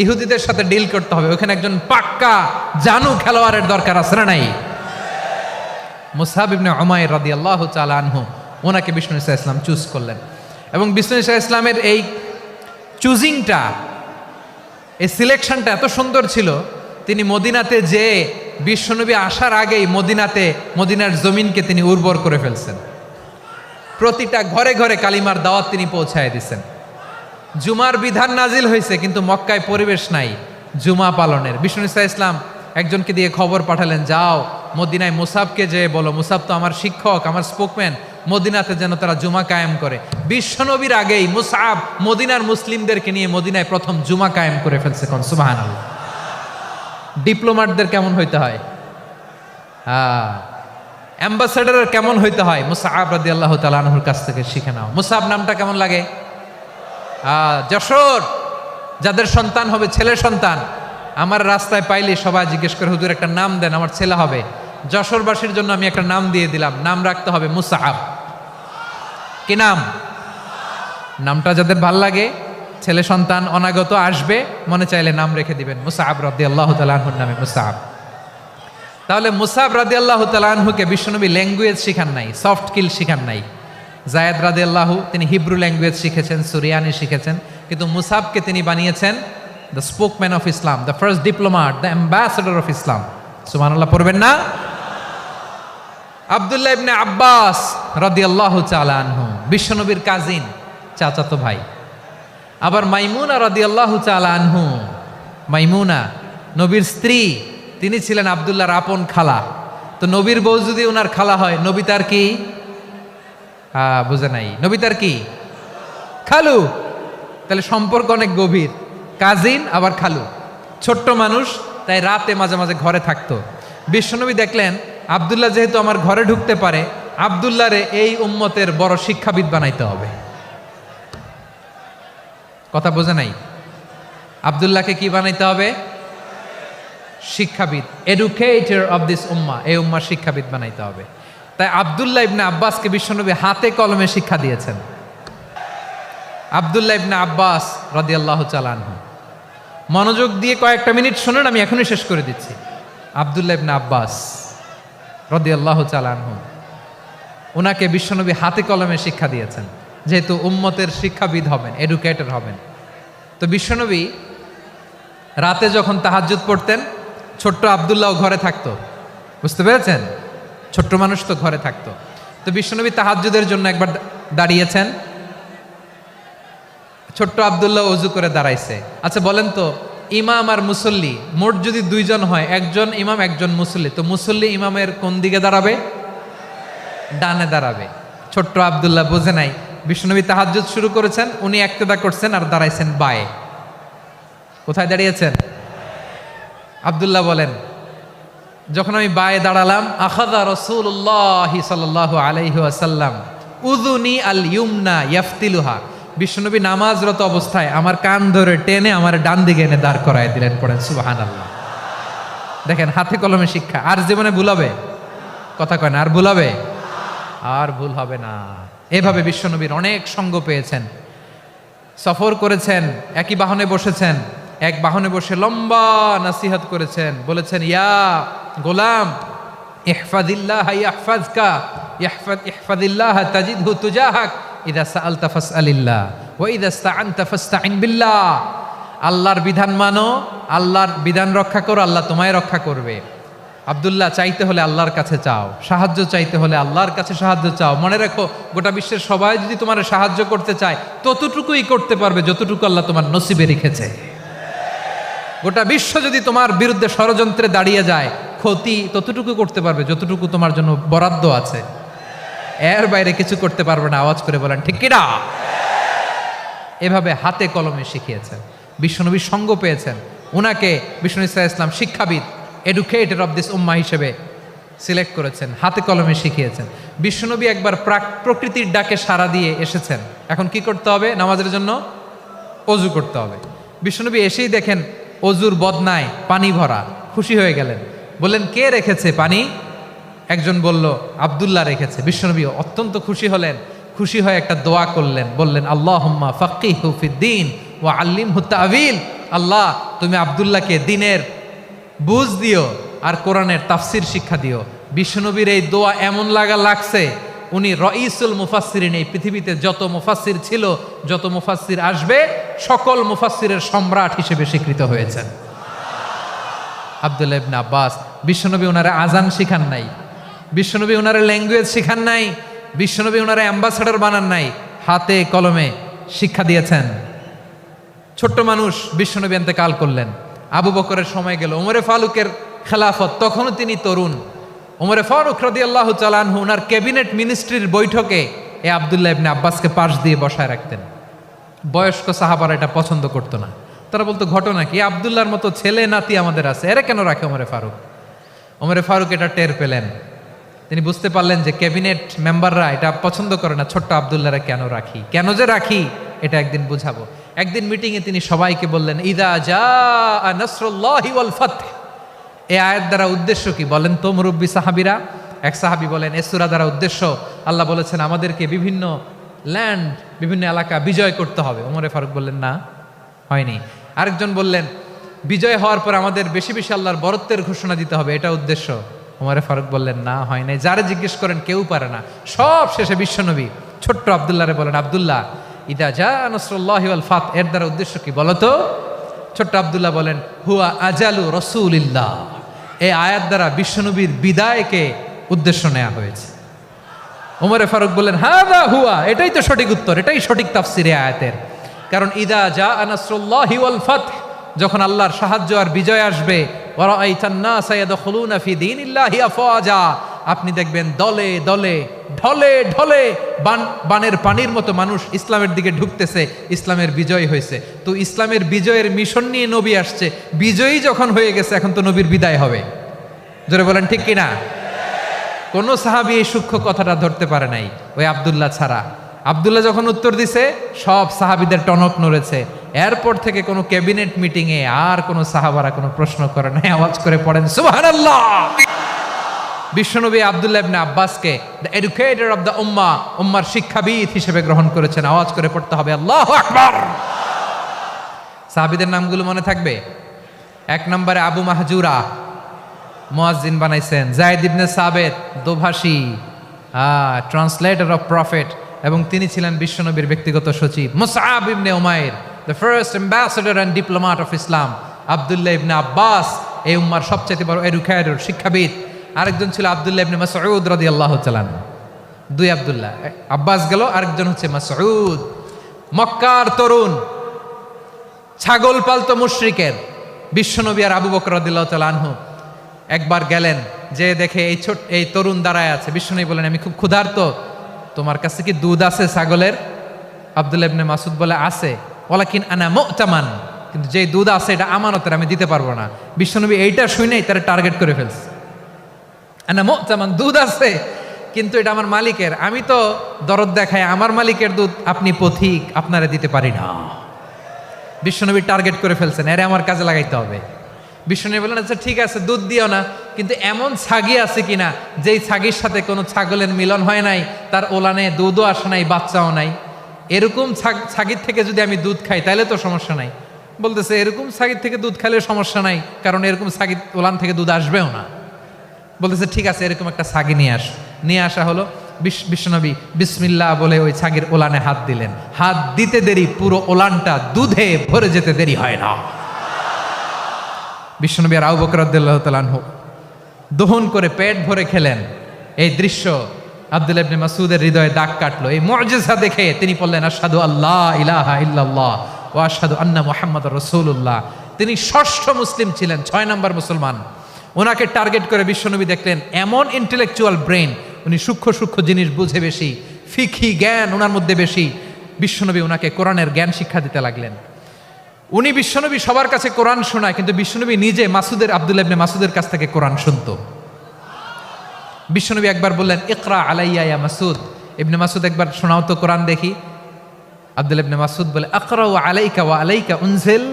ইহুদিদের সাথে ডিল করতে হবে, ওখানে একজন পাক্কা জানু খেলোয়াড়ের দরকার আছে না নাই? মুসআব ইবনে উমাইর রাদিয়াল্লাহু তাআলা আনহু, ওনাকে বিষ্ণু ঈসা ইসলাম চুজ করলেন। এবং বিষ্ণু ঈসা ইসলামের এই চুজিংটা, এই সিলেকশনটা এত সুন্দর ছিল তিনি মদিনাতে যেয়ে বিশ্বনবী আসার আগেই মদিনার জমিনকে তিনি উর্বর করে ফেলছেন। প্রতিটা ঘরে ঘরে কালিমার দাওয়াত তিনি পৌঁছায় দিচ্ছেন। জুমার বিধান নাজিল হয়েছে, কিন্তু মক্কায় পরিবেশ নাই জুমা পালনের। বিষ্ণু ইসলাম একজনকে দিয়ে খবর পাঠালেন, যাও মদিনায় মুসাবকে যেয়ে বলো, মুসাব তো আমার শিক্ষক, আমার স্পোকম্যান, মদিনাতে যেন তারা জুমা কায়েম করে। বিশ্বনবীর আগেই মুসাব মদিনার মুসলিমদেরকে নিয়ে মদিনায় প্রথম জুমা কায়েম করে ফেলছে। কোন সুবহানাল্লাহ। ডিপ্লোম্যাটদের কেমন হইতে হয়, অ্যাম্বাসেডারের কেমন হইতে হয়, মুসাব রাদিয়াল্লাহু তাআলা আনহুর কাছ থেকে শিখে নাও। মুসাব নামটা কেমন লাগে? যশোর যাদের সন্তান হবে, ছেলে সন্তান, আমার রাস্তায় পাইলে সবাই জিজ্ঞেস করে, হুজুর একটা নাম দেন, আমার ছেলে হবে। যশোরবাসীর জন্য আমি একটা নাম দিয়ে দিলাম, নাম রাখতে হবে মুসাব। কি নাম? নামটা যাদের ভাল লাগে, ছেলে সন্তান অনাগত আসবে, মনে চাইলে নাম রেখে দিবেন মুসাব রাদিয়াল্লাহু তাআলা আনহুর নামে মুসাব। তাহলে মুসাব রাদিয়াল্লাহু তাআলা আনহুকে বিশ্বনবী ল্যাঙ্গুয়েজ শিখান নাই, সফট স্কিল শিখান নাই। জায়েদ রাদিয়াল্লাহু তিনি হিব্রু ল্যাঙ্গুয়েজ শিখেছেন, সুরিয়ানি শিখেছেন, কিন্তু মুসাবকে তিনি বানিয়েছেন the spokesman of Islam, the first diplomat, the ambassador of Islam. সুবহানাল্লাহ পড়বেন না? আব্দুল্লাহ ইবনে আব্বাস রাদিয়াল্লাহু তাআলা আনহু বিশ্বনবীর কাজিন, চাচাতো ভাই। আবার মাইমুনা রাদিয়াল্লাহু তাআলা আনহু, মাইমুনা নবীর স্ত্রী, তিনি ছিলেন আব্দুল্লাহর আপন খালা। তো নবীর বউ যদি ওনার খালা হয়, নবী তার কি? বুঝে নাই, নবী তার কি? খালু। তাহলে সম্পর্ক অনেক গভীর, কাজিন আবার খালু। ছোট্ট মানুষ, তাই রাতে মাঝে মাঝে ঘরে থাকতো। বিশ্বনবী দেখলেন আব্দুল্লাহ যেহেতু আমার ঘরে ঢুকতে পারে, আব্দুল্লাহরে এই উম্মতের বড় শিক্ষাবিদ বানাইতে হবে। কথা বোঝে নাই? আব্দুল্লাহকে কি বানাইতে হবে? শিক্ষাবিদ, এডুকেটর অফ দিস উম্মা, এই উম্মার শিক্ষাবিদ বানাইতে হবে। তাই আব্দুল্লাহ ইবনে আব্বাসকে বিশ্বনবী হাতে কলমে শিক্ষা দিয়েছেন। আব্দুল্লাহ ইবনে আব্বাস রাদিয়াল্লাহু তাআলা আনহু, মনোযোগ দিয়ে কয়েকটা মিনিট শুনুন, আমি এখনই শেষ করে দিচ্ছি। আব্দুল্লাহ ইবনে আব্বাস রাদিয়াল্লাহু তাআলা আনহু, ওনাকে বিশ্বনবী হাতে কলমে শিক্ষা দিয়েছেন, যেহেতু উম্মতের শিক্ষাবিদ হবেন, এডুকেটর হবেন। তো বিশ্বনবী রাতে যখন তাহাজ্জুদ পড়তেন, ছোট্ট আব্দুল্লাহ ঘরে থাকতো। বুঝতে পেরেছেন? ছোট্ট মানুষ তো ঘরে থাকতো। তো বিশ্বনবী তাহাজ্জুদের জন্য একবার দাঁড়িয়েছেন, ছোট্ট আব্দুল্লাহ ওযু করে দাঁড়াইছে। আচ্ছা বলেন তো, ইমাম আর মুসল্লি মোট যদি দুইজন হয়, একজন ইমাম একজন মুসল্লি, তো মুসল্লি ইমামের কোন দিকে দাঁড়াবে? ডানে দাঁড়াবে। ছোট্ট আব্দুল্লাহ বোঝে নাই, বিশ্বনবী তাহাজ্জুদ শুরু করেছেন, উনি একতেদা করছেন আর দাঁড়াইছেন বায়ে। কোথায় দাঁড়িয়েছেন? আব্দুল্লাহ বলেন, যখন আমি বায়ে দাঁড়ালাম, আখাযা রাসূলুল্লাহ সাল্লাল্লাহু আলাইহি ওয়াসাল্লাম উযুনি আল ইউমনা ইয়াফতিলুহা, বিশ্বনবী নামাজরত অবস্থায় আমার কান ধরে টেনে আমার ডান দিকে এনে দাঁড় করায় দিলেন। পড়েন সুবহানাল্লাহ। দেখেন, হাতে কলমে শিক্ষা। আর জীবনে ভুল হবে? কথা কয় না, আর ভুল হবে? আর ভুল হবে না। এভাবে বিশ্বনবীর অনেক সঙ্গ পেয়েছেন, সফর করেছেন, একই বাহনে বসেছেন, এক বাহনে বসে লম্বা নাসিহত করেছেন, বলেছেন, ইয়া গোলাম ইহফাদিল্লাহ ইয়াহফাজকা, ইহফাদিল্লাহ তাজিদহু তুজাহাক, ইযা সাআলতা ফাসআলিল্লাহ ওয়া ইযা ইসতাআনতা ফাসতাইন বিল্লাহ। আল্লাহর বিধান মানো, আল্লাহর বিধান রক্ষা করো, আল্লাহ তোমায় রক্ষা করবে। আব্দুল্লাহ, চাইতে হলে আল্লাহর কাছে চাও, সাহায্য চাইতে হলে আল্লাহর কাছে সাহায্য চাও। মনে রাখো, গোটা বিশ্বের সবাই যদি তোমার সাহায্য করতে চায়, ততটুকুই করতে পারবে যতটুকু আল্লাহ তোমার নসিবে রেখেছে। গোটা বিশ্ব যদি তোমার বিরুদ্ধে ষড়যন্ত্রে দাঁড়িয়ে যায়, ক্ষতি ততটুকু করতে পারবে যতটুকু তোমার জন্য বরাদ্দ আছে, এর বাইরে কিছু করতে পারবে না। আওয়াজ করে বলেন ঠিক কিনা? এভাবে হাতে কলমে শিখিয়েছেন, বিশ্বনবীর সঙ্গ পেয়েছেন। উনাকে বিষ্ণু ইসলাম শিক্ষাবিদ, এডুকেটর অফ দিস উম্মাহ হিসেবে সিলেক্ট করেছেন, হাতে কলমে শিখিয়েছেন। বিশ্বনবী একবার প্রকৃতির ডাকে সাড়া দিয়ে এসেছেন। এখন কি করতে হবে? নামাজের জন্য অজু করতে হবে। বিশ্বনবী এসেই দেখেন অজুর বদনায় পানি ভরা, খুশি হয়ে গেলেন, বললেন, কে রেখেছে পানি? একজন বলল, আব্দুল্লাহ রেখেছে। বিশ্বনবী অত্যন্ত খুশি হলেন, খুশি হয়ে একটা দোয়া করলেন, বললেন, আল্লাহুম্মা ফাক্কিহু ফিদ্দীন ওয়া আল্লিমহু তা'ওয়ীল। আল্লাহ, তুমি আব্দুল্লাহকে দ্বীনের বুঝ দিও আর কোরআনের তাফসির শিক্ষা দিও। বিশ্বনবীর এই দোয়া এমন লাগছে, উনি রঈসুল মুফাসসিরিন, এই পৃথিবীতে যত মুফাসসির ছিল, যত মুফাসসির আসবে, সকল মুফাসসিরের সম্রাট হিসেবে স্বীকৃত হয়েছেন। আব্দুল্লাহ ইবনে আব্বাস। বিশ্বনবী ওনারা আজান শিখান নাই, বিশ্বনবী ওনারা ল্যাঙ্গুয়েজ শিখান নাই, বিশ্বনবী ওনারা অ্যাম্বাসাডার বানান নাই, হাতে কলমে শিক্ষা দিয়েছেন। ছোট্ট মানুষ বিশ্বনবী ইন্তেকাল করলেন, আবু বকরের সময় গেল, ওমরে ফারুকের খেলাফত, তখনও তিনি তরুণ। ওমরে ফারুক রাদিয়াল্লাহু তাআলা আনহু ওনার ক্যাবিনেট মিনিস্ট্রির বৈঠকে এ আব্দুল্লাহ ইবনে আব্বাসকে পাশ দিয়ে বসায় রাখতেন। বয়স্ক সাহাবারা এটা পছন্দ করতো না, তারা বলতো ঘটনা কি, আব্দুল্লাহর মতো ছেলে নাতি আমাদের আছে, এরা কেন রাখে ওমরে ফারুক? ওমরে ফারুক এটা টের পেলেন, তিনি বুঝতে পারলেন যে ক্যাবিনেট মেম্বাররা এটা পছন্দ করে না, ছোট্ট আব্দুল্লাহরা কেন রাখি, কেন যে রাখি এটা একদিন বুঝাবো। একদিন মিটিংয়ে তিনি সবাইকে বললেন, ইদা জাআ নাসরুল্লাহি ওয়াল ফাতহ। এই আয়াত দ্বারা উদ্দেশ্য কি বলেন তো মুরব্বী সাহাবীরা? এক সাহাবী বলেন, এ সূরা দ্বারা উদ্দেশ্য আল্লাহ বলেছেন আমাদেরকে বিভিন্ন ল্যান্ড, বিভিন্ন এলাকা বিজয় করতে হবে। ওমরে ফারুক বললেন না, হয়নি। আরেকজন বললেন, বিজয় হওয়ার পর আমাদের বেশি বেশি আল্লাহর বরত্বের ঘোষণা দিতে হবে, এটা উদ্দেশ্য। ওমরে ফারুক বললেন না, হয় নাই। যারে জিজ্ঞেস করেন কেউ পারে না। সব শেষে বিশ্বনবী ছোট্ট আব্দুল্লাহরে বলেন, আব্দুল্লাহ ইদা জাআ নাসরুল্লাহি ওয়াল ফাতহ এর দ্বারা উদ্দেশ্য কি বলো তো? ছোট্ট আব্দুল্লাহ বলেন, হুয়া আজালু রাসূলিল্লাহ। এই আয়াত দ্বারা বিশ্বনবীর বিদায়কে উদ্দেশ্য নেওয়া হয়েছে। ওমরে ফারুক বললেন, হাদা হুয়া, এটাই তো সঠিক উত্তর, এটাই সঠিক তাফসীরে আয়াতের। কারণ ইদা জাআ নাসরুল্লাহি ওয়াল ফাতহ, যখন আল্লাহর সাহায্য আর বিজয় আসবে, ওয়া রাআইতান নাসা ইয়াদখুলুনা ফি দীনিল্লাহি আফওয়াজা, আপনি দেখবেন দলে দলে ঢলে ঢলে বানের পানির মতো মানুষ ইসলামের দিকে ঢুকতেছে, ইসলামের বিজয় হয়েছে। তো ইসলামের বিজয়ের মিশন নিয়ে নবী আসছে, বিজয়ী যখন হয়ে গেছে এখন তো নবীর বিদায় হবে। জোরে বলেন ঠিক কিনা? কোন সাহাবী এই সূক্ষ্ম কথাটা ধরতে পারে নাই, ওই আব্দুল্লাহ ছাড়া। আব্দুল্লাহ যখন উত্তর দিছে সব সাহাবীদের টনক নড়েছে। এরপর থেকে কোনো ক্যাবিনেট মিটিংয়ে আর কোনো সাহাবারা কোনো প্রশ্ন করে নাই, আওয়াজ করে পড়েন সুবহানাল্লাহ। বিশ্বনবী আব্দুল্লাহ ইবনে আব্বাসকে দ্য এডুকেটর অফ দ্য উম্মাহ, উম্মার শিক্ষাবিদ হিসেবে গ্রহণ করেছেন। আওয়াজ করে পড়তে হবে আল্লাহু আকবার। সাহাবীদের নামগুলো মনে থাকবে? এক নম্বরে আবু মাহজুরা, মুয়াজ্জিন বানাইছেন। যায়েদ ইবনে সাবিত, দোভাষী, ট্রান্সলেটর অফ প্রফেট, এবং তিনি ছিলেন বিশ্বনবীর ব্যক্তিগত সচিব। Musab Ibne Umair, the first ambassador and diplomat of Islam. Abdullah Ibne Abbas এই উম্মার সবচেয়ে বড় এডুকেটর, শিক্ষাবিদ। আরেকজন ছিল আব্দুল্লাহ ইবনে মাসউদ রাদিয়াল্লাহু তাআলা। দুই আব্দুল্লাহ, আব্বাস গেল, আরেকজন হচ্ছে মাসউদ। মক্কার তরুণ, ছাগল পালতো মুশরিকের। বিশ্বনবী আর আবু বকর রাদিয়াল্লাহু তাআলা আনহু একবার গেলেন, যে দেখে এই তরুণ দাঁড়ায় আছে। বিশ্বনবী বলেন, আমি খুব ক্ষুধার্ত, তোমার কাছে কি দুধ আছে ছাগলের? আব্দুল্লাহ ইবনে মাসউদ বলে, আছে। ওয়ালাকিন আনা মুতামান, কিন্তু যে দুধ আছে এটা আমানতের, আমি দিতে পারবো না। বিশ্বনবী এইটা শুনেই তারা টার্গেট করে ফেলছে। আনা মুতামান, দুধ আছে কিন্তু এটা আমার মালিকের, আমি তো দরদ দেখাই, আমার মালিকের দুধ আপনি পথিক, আপনারা দিতে পারি না। বিশ্বনবী টার্গেট করে ফেলছেন, এরে আমার কাজে লাগাইতে হবে। বিশ্বনবী বললেন, আচ্ছা ঠিক আছে, দুধ দিও না, কিন্তু এমন ছাগি আছে কিনা যেই ছাগির সাথে কোনো ছাগলের মিলন হয় নাই, তার ওলানে দুধও আসে নাই, বাচ্চাও নাই, এরকম ছাগির থেকে যদি আমি দুধ খাই তাহলে তো সমস্যা নাই। বলতেছে, এরকম ছাগির থেকে দুধ খাইলে সমস্যা নাই, কারণ এরকম ছাগির ওলান থেকে দুধ আসবেও না। বলতেছে, ঠিক আছে, এরকম একটা ছাগি নিয়ে আসা হলো। বিশ্বনবী বিসমিল্লাহ বলে ওই ছাগির ওলানে হাত দিলেন। হাত দিতে দেরি, পুরো ওলানটা দুধে ভরে যেতে দেরি হয় না। বিশ্বনবী আর আবু বকর রাদিয়াল্লাহু তাআলা আনহু দহন করে পেট ভরে খেলেন। এই দৃশ্য আব্দুল্লাহ ইবনে মাসউদের হৃদয়ে দাগ কাটলো। এই মুআজিজা দেখে তিনি বললেন, আশহাদু আল্লা ইলাহা ইল্লাল্লাহ ওয়া আশহাদু আন্না মুহাম্মাদুর রাসূলুল্লাহ। তিনি ষষ্ঠ মুসলিম ছিলেন, 6 নম্বর মুসলমান। ওনাকে টার্গেট করে বিশ্বনবী দেখলেন এমন ইন্টেলেকচুয়াল ব্রেন, উনি সূক্ষ্ম সূক্ষ্ম জিনিস বুঝে বেশি, ফিকহি জ্ঞান ওনার মধ্যে বেশি। বিশ্বনবী ওনাকে কোরআনের জ্ঞান শিক্ষা দিতে লাগলেন। উনি বিশ্বনবী সবার কাছে কোরআন শোনায়, কিন্তু বিশ্বনবী নিজে আব্দুল্লাহ ইবনে মাসউদের কাছ থেকে কোরআন শুনতো। বিশ্বনবী একবার বললেন, ইকরা আলাইয়া ইয়া মাসউদ। ইবনে মাসউদ, একবার শোনাও তো কোরআন দেখি। আব্দুল্লাহ ইবনে মাসউদ বলে, আকরাউ আলাইকা ওয়া আলাইকা উনজিল।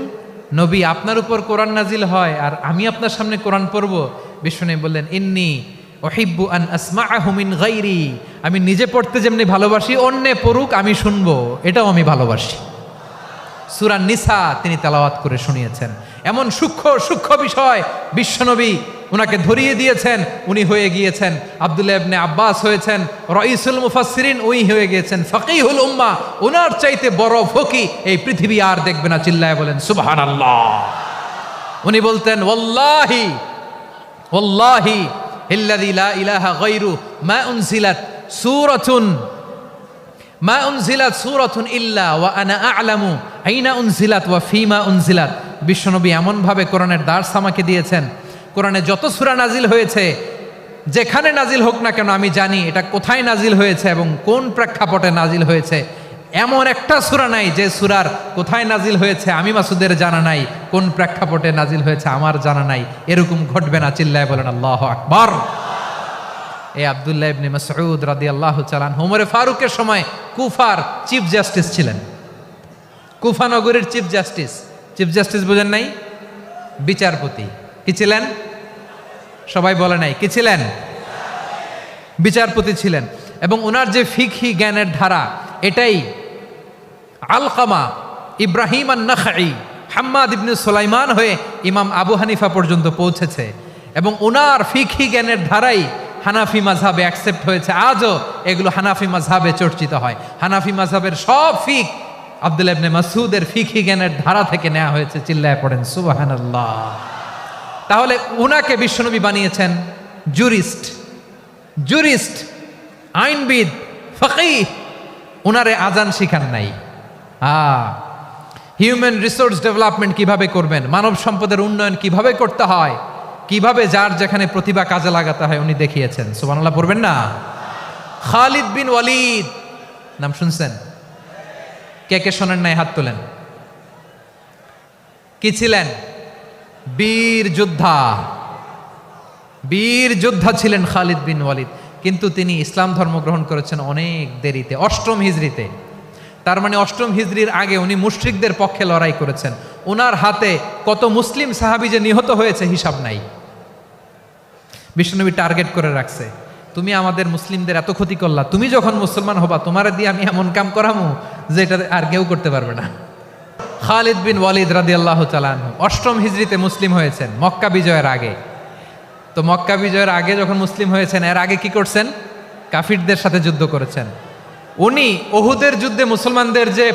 নবী, আপনার উপর কোরআন নাজিল হয় আর আমি আপনার সামনে কোরআন পড়ব। বিশ্বনবী বললেন, ইন্নী উহিব্বু আন আসমাআহু মিন গায়রি। আমি নিজে পড়তে যেমনি ভালোবাসি, অন্যে পড়ুক আমি শুনবো, এটাও আমি ভালোবাসি। সূরা নিসা তিনি তেলাওয়াত করে শুনিয়েছেন। এমন সূক্ষ্ম সূক্ষ্ম বিষয় বিশ্বনবী উনাকে ধরিয়ে দিয়েছেন। উনি হয়ে গিয়েছেন, আব্দুল্লাহ ইবনে আব্বাস হয়েছেন রাইসুল মুফাসসিরিন, উনি হয়ে গিয়েছেন ফাকিহুল উম্মাহ। ওনার চাইতে বড় ফকি এই পৃথিবী আর দেখবে না। চিল্লায় বলেন সুবহানাল্লাহ। উনি বলতেন ওয়াল্লাহি ওয়াল্লাহি ইল্লাযী লা ইলাহা গায়রু মা উনজিলাত সূরাতুন ইল্লা ওয়া আনা আ'লামু আইনা উনজিলাত ওয়া ফীমা উনজিলাত। বিশ্বনবী এমন ভাবে কোরআনের দার্স আমাকে দিয়েছেন, কোরআনে যত সূরা নাজিল হয়েছে, যেখানে নাজিল হোক না কেন আমি জানি এটা কোথায় নাজিল হয়েছে এবং কোন প্রেক্ষাপটে নাজিল হয়েছে। এমন একটা সূরা নাই যে সূরার কোথায় নাজিল হয়েছে আমি মাসুদের জানা নাই, কোন প্রেক্ষাপটে নাজিল হয়েছে আমার জানা নাই। এরকম ঘটবে না, চিল্লায় বলেন আল্লাহু আকবার। এই আব্দুল্লাহ ইবনে মাসউদ রাদিয়াল্লাহু তাআলা আনহু ওমরে ফারুকের সময় কুফার চিফ জাস্টিস ছিলেন। কুফা নগরীর চিফ জাস্টিস। চিফ জাস্টিস বুঝেন নাই? বিচারপতি। কি ছিলেন? সবাই বলে নাই, কি ছিলেন? বিচারপতি ছিলেন। এবং ওনার যে ফিকহি জ্ঞানের ধারা, এটাই আলকামা, ইব্রাহিম আন-নাখাই, হাম্মাদ ইবনে সুলাইমান হয়ে ইমাম আবু হানিফা পর্যন্ত পৌঁছেছে। এবং ওনার ফিকহি জ্ঞানের ধারাই হানাফি মাযহাবে অ্যাকসেপ্ট হয়েছে। আজও এগুলো হানাফি মাযহাবে চর্চিত হয়। হানাফি মাযহাবের সব ফিক আব্দুল্লাহ ইবনে মাসউদের ফিকহি জ্ঞানের ধারা থেকে নেওয়া হয়েছে। চিল্লায় পড়েন সুবহানাল্লাহ। তাহলে উনাকে বিশ্বনবী বানিয়েছেন জুরিস্ট, আইনবিদ, ফকিহ। উনারে আজান শিখান নাই। হিউম্যান রিসোর্স ডেভেলপমেন্ট কিভাবে করবেন, মানব সম্পদের উন্নয়ন কিভাবে করতে হয়, কিভাবে যার যেখানে প্রতিভা কাজে লাগাতে হয় উনি দেখিয়েছেন। সুবহানাল্লাহ পড়বেন না? খালিদ বিন ওয়ালিদ নাম শুনছেন? কে কে শোনেন নাই হাত তোলেন। কি ছিলেন? বীর যোদ্ধা ছিলেন খালিদ বিন ওয়ালিদ। কিন্তু তিনি ইসলাম ধর্ম গ্রহণ করেছেন অনেক দেরিতে, 8ম হিজরিতে। তার মানে 8ম হিজরির আগে উনি মুশরিকদের পক্ষে লড়াই করেছেন। ওনার হাতে কত মুসলিম সাহাবী যে নিহত হয়েছে হিসাব নাই। বিশ্বনবী টার্গেট করে রাখছে, তুমি আমাদের মুসলিমদের এত ক্ষতি করলা, তুমি যখন মুসলমান হবা তোমারে দিয়ে আমি এমন কাম করামু যে এটা আর কেউ করতে পারবে না। খালিদ বিন ওয়ালিদ রাদিয়াল্লাহু তাআলা আনহু 8ম হিজরিতে মুসলিম হয়েছেন, মক্কা বিজয়ের আগে। তো মক্কা বিজয়ের আগে যখন মুসলিম হয়েছেন, এর আগে কি করছেন? কাফিরদের সাথে যুদ্ধ করেছেন। উনি উহুদের যুদ্ধে মুসলমানদের যে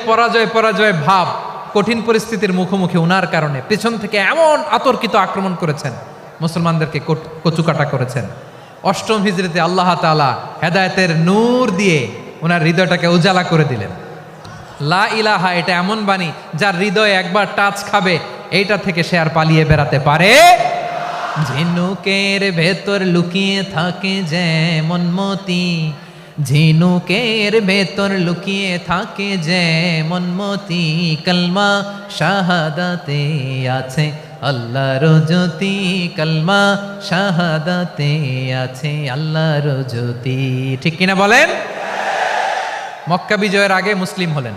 পরাজয় ভাব, কঠিন পরিস্থিতির মুখোমুখি উনার কারণে পেছন থেকে এমন আতর্কিত আক্রমণ করেছেন, মুসলমানদেরকে কচুকাটা করেছেন। 8ম হিজরিতে আল্লাহ তাআলা হেদায়েতের নূর দিয়ে ওনার হৃদয়টাকে উজালা করে দিলেন। লা ইলাহা এটা এমন বাণী যার হৃদয়ে একবার টাচ খাবে, এইটা থেকে সে আর পালিয়ে বেড়াতে পারে। ঝিনুকের ভেতর লুকিয়ে থাকে যেমন মতি, ঝিনুকের ভেতর লুকিয়ে থাকে যেমন মতি, কলমা শাহাদাতে আছে আল্লাহর জ্যোতি, কলমা শাহাদাতে আছে আল্লাহর জ্যোতি। ঠিক কিনা বলেন? মক্কা বিজয়ের আগে মুসলিম হলেন,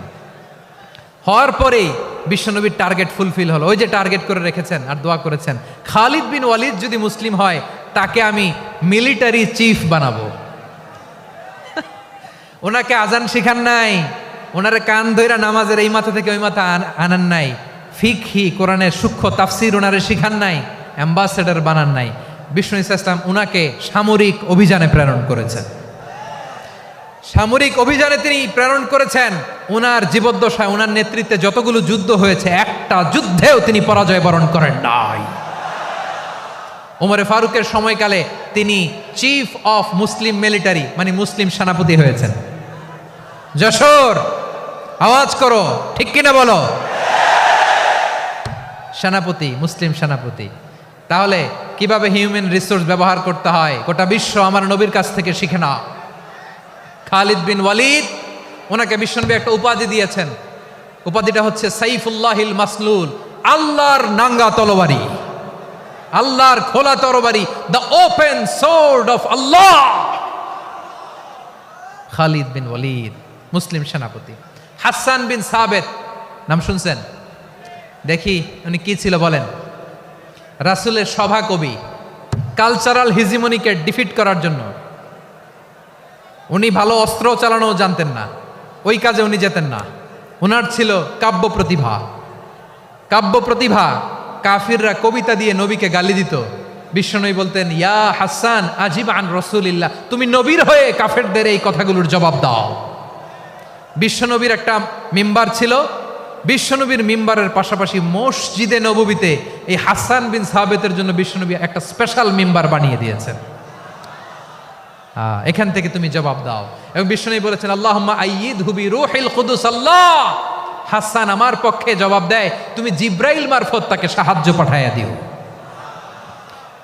হওয়ার পরেই বিশ্বনবীর টার্গেট ফুলফিল হলো। ওই যে টার্গেট করে রেখেছেন আর দোয়া করেছেন, খালিদ বিন ওয়ালিদ যদি মুসলিম হয় তাকে আমি মিলিটারি চিফ বানাবো। ওনাকে আজান শিখান নাই, ওনারে কান ধইরা নামাজের এই মাথা থেকে ওই মাথা আনান নাই, ফিকহি কোরআনের সূক্ষ্ম তাফসীর ওনারে শিখান নাই, অ্যাম্বাসেডর বানান নাই। বিষ্ণু ইসলাম উনাকে সামরিক অভিযানে প্রেরণ করেছেন। সামরিক অভিযানে তিনি প্রেরণ করেছেন। ওনার জীবদ্দশায় ওনার নেতৃত্বে যতগুলো যুদ্ধ হয়েছে, একটা যুদ্ধেও তিনি পরাজয় বরণ করেন নাই। ওমরে ফারুকের সময়কালে তিনি চিফ অফ মুসলিম মিলিটারি, মানে মুসলিম সেনাপতি হয়েছেন। যশোর আওয়াজ করো, ঠিক কিনা বলো? সেনাপতি, মুসলিম সেনাপতি। তাহলে কিভাবে হিউম্যান রিসোর্স ব্যবহার করতে হয় গোটা বিশ্ব আমার নবীর কাছ থেকে শিখে না। খালিদ বিন ওয়ালিদ, ওনাকে বিশ্বনবী একটা উপাধি দিয়েছেন। উপাধিটা হচ্ছে সাইফুল্লাহিল মাসলুল, আল্লাহর নাঙ্গা তরবারি, আল্লাহর খোলা তরবারি, দ্য ওপেন সোর্ড অফ আল্লাহ। খালিদ বিন ওয়ালিদ মুসলিম সেনাপতি। হাসান বিন সাবেত নাম শুনছেন? দেখি উনি কি ছিল বলেন? রাসূলের সভা কবি, কালচারাল হিজিমনিকে ডিফিট করার জন্য। উনি ভালো অস্ত্র চালানো জানতেন না, ওই কাজে উনি যেতেন না। ওনার ছিল কাব্য প্রতিভা। কাফিররা কবিতা দিয়ে নবীকে গালি দিত। বিশ্বনবী বলতেন, ইয়া হাসান আজিব আন রাসূলিল্লাহ, তুমি নবীর হয়ে কাফেরদের এই কথাগুলোর জবাব দাও। বিশ্বনবীর একটা মিম্বার ছিল, বিশ্বনবীর মিম্বারের পাশাপাশি মসজিদে নববীতে এই হাসান বিন সাবিতের জন্য বিশ্বনবী একটা স্পেশাল মিম্বার বানিয়ে দিয়েছেন। এখান থেকে তুমি জবাব দাও। এবং বিশ্বনবী বলেছেন, আল্লাহুম্মা আইয়িদহু বিরূহিল কুদুস। আল্লাহ, হাসান আমার পক্ষে জবাব দেয়, তুমি জিব্রাইল মারফত তাকে সাহায্য পাঠাইয়া দিও।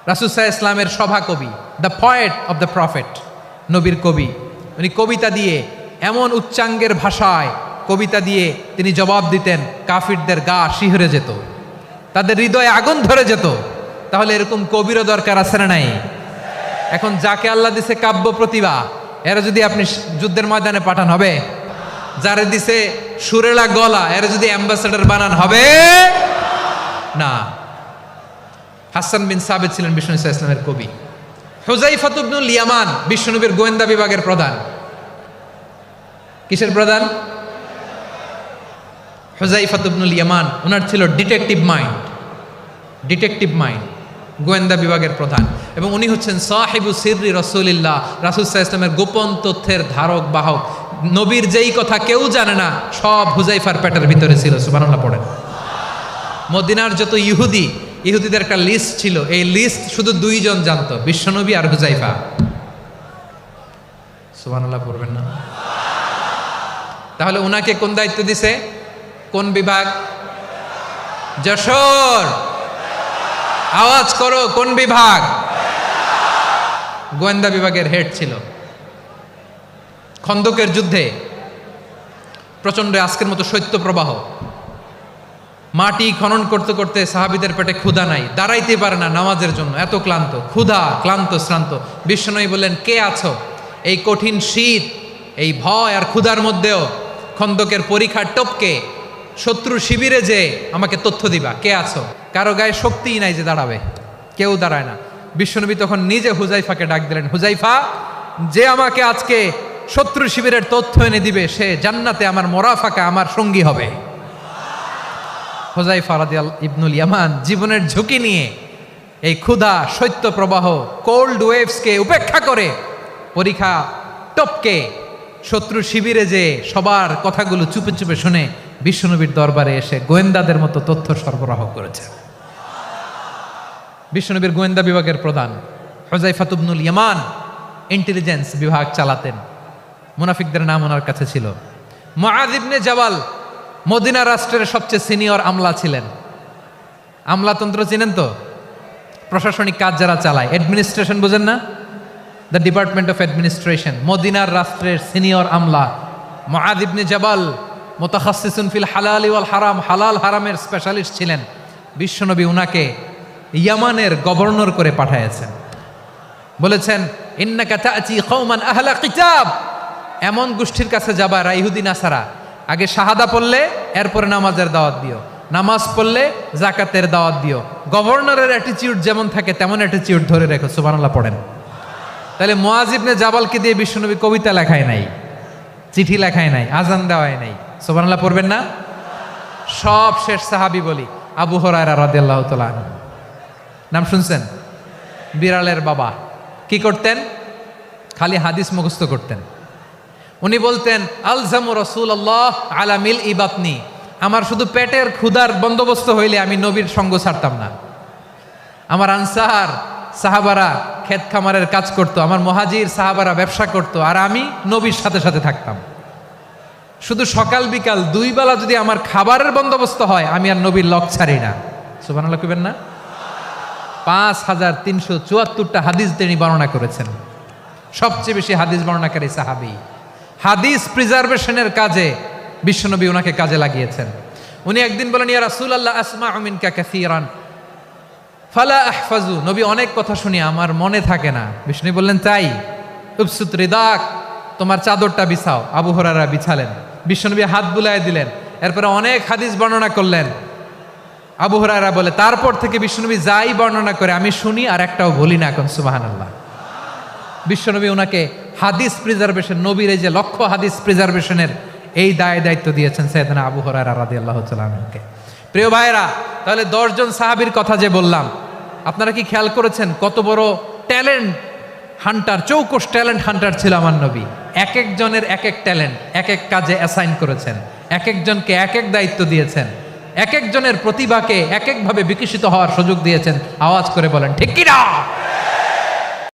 রাসূল সাল্লাল্লাহু আলাইহি ওয়াসাল্লামের সভা কবি, the poet of the prophet, নবীর কবি, উনি কবিতা দিয়ে এমন উচ্চাঙ্গের ভাষায় কবিতা দিয়ে তিনি জবাব দিতেন, কাফিরদের গা শিহরে যেত, তাদের হৃদয়ে আগুন ধরে যেত। তাহলে এরকম কবিরও দরকার আছে না নাই? এখন যাকে আল্লাহ দিছে কাব্য প্রতিভা, এরা যদি আপনি যুদ্ধের ময়দানে পাঠান হবে? যারে দিছে সুরেলা গলা, এরা যদি অ্যাম্বাসেডর বানান হবে না। হাসান বিন সাবিত ছিলেন বিষ্ণু সাল্লাল্লাহু আলাইহি ওয়াসাল্লামের কবি। হুযায়ফা ইবনুল ইয়ামান বিশ্বনবীর গোয়েন্দা বিভাগের প্রধান। কিসের প্রধান? হুযায়ফা ইবনুল ইয়ামান, ওনার ছিল ডিটেকটিভ মাইন্ড, গোয়েন্দা বিভাগের প্রধান। এবং উনি হচ্ছেন সাহিবু সিররি রাসূলিল্লাহ, রাসূল সাল্লাল্লাহু আলাইহি ওয়াসাল্লামের গোপন তথ্যের ধারক বাহক। নবীর যেই কথা কেউ জানে না, সব হুযায়ফার পেটের ভিতরে ছিল। সুবহানাল্লাহ পড়েন। মদিনার যত ইহুদিদের একটা লিস্ট ছিল, এই লিস্ট শুধু দুইজন জানতো, বিশ্বনবী আর হুযায়ফা। সুবহানাল্লাহ পড়বেন না? তাহলে ওনাকে কোন দায়িত্ব দিছে? কোন বিভাগ? যশোর, আওয়াজ করো, কোন বিভাগ? গোয়েন্দা বিভাগের হেড ছিল। খন্দকের যুদ্ধে প্রচন্ড আজকের মতো শৈত্য প্রবাহ, মাটি খনন করতে করতে সাহাবীদের পেটে ক্ষুধা নাই, দাঁড়াইতে পারে না নামাজের জন্য, এত ক্লান্ত, ক্লান্ত শ্রান্ত। বিশ্বনবী বললেন, কে আছো এই কঠিন শীত, এই ভয় আর ক্ষুধার মধ্যেও খন্দকের পরীক্ষার টপকে শত্রু শিবিরে যে আমাকে তথ্য দিবা, কে আছো? কারো গায়ে শক্তিই নাই যে দাঁড়াবে, কেউ দাঁড়ায় না। বিশ্বনবী তখন নিজে হুযায়ফাকে ডাক দিলেন, হুযায়ফা, যে আমাকে আজকে শত্রু শিবিরের তথ্য এনে দিবে, সে জান্নাতে আমার মোরাফাকা, আমার সঙ্গী হবে। হুযায়ফা রাদিয়াল্লাহু ইবনুল ইয়ামান জীবনের ঝুঁকি নিয়ে এই ক্ষুধা, শৈত্য প্রবাহ, কোল্ড ওয়েভসকে উপেক্ষা করে পরীক্ষা টপকে শত্রু শিবিরে যে সবার কথাগুলো চুপে চুপে শুনে বিশ্বনবীর দরবারে এসে গোয়েন্দাদের মতো তথ্য সরবরাহ করেছে। বিশ্বনবীর গোয়েন্দা বিভাগের প্রধান হুযায়ফা ইবনুল ইয়ামান ইন্টেলিজেন্স বিভাগ চালাতেন। মুনাফিকদের নাম ওনার কাছে ছিল। মুআয ইবনে জাবাল মদিনা রাষ্ট্রের সবচেয়ে সিনিয়র আমলা ছিলেন। আমলাতন্ত্র চিনেন তো? প্রশাসনিক কাজ যারা চালায়, অ্যাডমিনিস্ট্রেশন বোঝেন না? The department of administration. মদিনার রাষ্ট্রের সিনিয়র আমলা মুআয ইবনে জাবাল মুতাখাসসিসুন ফিল হালাল ওয়াল হারাম, হালাল হারামের স্পেশালিস্ট ছিলেন। বিশ্বনবী উনাকে ইয়ামানের গভর্নর করে পাঠিয়েছেন। বলেছেন, ইন্নাকা তা'তি কওমান আহলা কিতাব, এমন গোষ্ঠীর কাছে যাবা ইহুদি নাসারা, আগে শাহাদা পড়লে এরপরে নামাজের দাওয়াত দিও, নামাজ পড়লে যাকাতের দাওয়াত দিও। গভর্নরের অ্যাটিটিউড যেমন থাকে তেমন অ্যাটিটিউড ধরে রেখো। সুবহানাল্লাহ পড়েন। তাহলে মুআয ইবনে জাবালকে দিয়ে বিশ্বনবী কবিতা লেখায় নাই, চিঠি লেখায় নাই, আজান দেওয়ায় নাই। সুবহানাল্লাহ পড়বেন না? সব শেষ সাহাবী বলি আবু হুরায়রা রাদিয়াল্লাহু তাআলা আনহু। নাম শুনছেন? বিড়ালের বাবা। কি করতেন? খালি হাদিস মুখস্থ করতেন। উনি বলতেন, আলজামু রাসূলুল্লাহ আলা মিল ইবাতনি, আমার শুধু পেটের ক্ষুধার বন্দোবস্ত হইলে আমি নবীর সঙ্গ ছাড়তাম না। আমার আনসার সাহাবারা ক্ষেত খামারের কাজ করত, আমার মুহাজির সাহাবারা ব্যবসা করত, আর আমি নবীর সাথে সাথে থাকতাম। শুধু সকাল বিকাল দুই বেলা যদি আমার খাবারের বন্দোবস্ত হয়, আমি আর নবীর লক ছাড়ি না। সুবহানাল্লাহ কইবেন না? 5374টা হাদিস তিনি বর্ণনা করেছেন। সবচেয়ে বেশি হাদিস বর্ণনাকারী সাহাবী। হাদিস প্রিজার্ভেশনের কাজে বিশ্বনবী ওনাকে কাজে লাগিয়েছেন। উনি একদিন বলেন, ইয়া রাসূলুল্লাহ আসমাউ মিনকা কাসীরান ফালা আহফাজু, নবী অনেক কথা শুনি আমার মনে থাকে না। বিষ্ণু বললেন, তাই? উবসুত রিদাক, তোমার চাদরটা বিছাও। আবু হুরায়রা বিছালেন, বিশ্বনবী হাত বুলায় দিলেন, এরপরে অনেক হাদিস বর্ণনা করলেন। আবু হুরায়রা বলে, তারপর থেকে বিশ্বনবী যাই বর্ণনা করে আমি শুনি আর একটাও ভুলি না। এখন সুবহানাল্লাহ। বিশ্বনবী ওনাকে হাদিস প্রিজার্ভেশন, নবীর এই যে লক্ষ্য হাদিস প্রিজার্ভেশনের এই দায়িত্ব দিয়েছেন সাইয়েদনা আবু হুরায়রা রাদিয়াল্লাহু তাআলা আনহুকে। প্রিয় ভাইরা, তাহলে 10 জন সাহাবীর কথা যে বললাম, আপনারা কি খেয়াল করেছেন কত বড় ট্যালেন্ট হান্টার, চৌকস ট্যালেন্ট হান্টার ছিল আমার নবী। এক একজনের এক এক ট্যালেন্ট এক এক কাজে অ্যাসাইন করেছেন, এক একজনকে এক এক দায়িত্ব দিয়েছেন, এক একজনের প্রতিভাকে এক একভাবে বিকশিত হওয়ার সুযোগ দিয়েছেন। আওয়াজ করে বলেন ঠিক কিনা?